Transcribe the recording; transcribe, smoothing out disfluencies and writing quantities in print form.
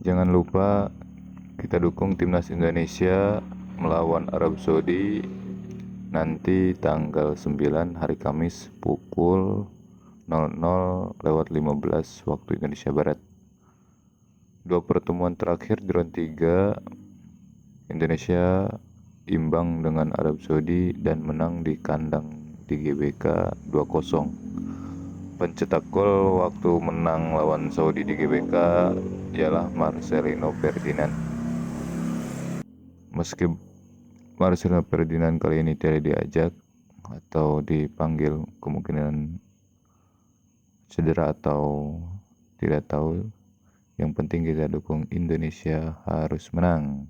Jangan lupa kita dukung timnas Indonesia melawan Arab Saudi nanti tanggal 9 hari Kamis pukul 00:15 waktu Indonesia Barat. Dua pertemuan terakhir di round 3 Indonesia imbang dengan Arab Saudi dan menang di kandang di GBK 2-0. Pencetak gol waktu menang lawan Saudi di GBK ialah Marcelino Ferdinand. Meski Marcelino Ferdinand kali ini tidak diajak atau dipanggil, kemungkinan cedera atau tidak tahu, yang penting kita dukung Indonesia harus menang.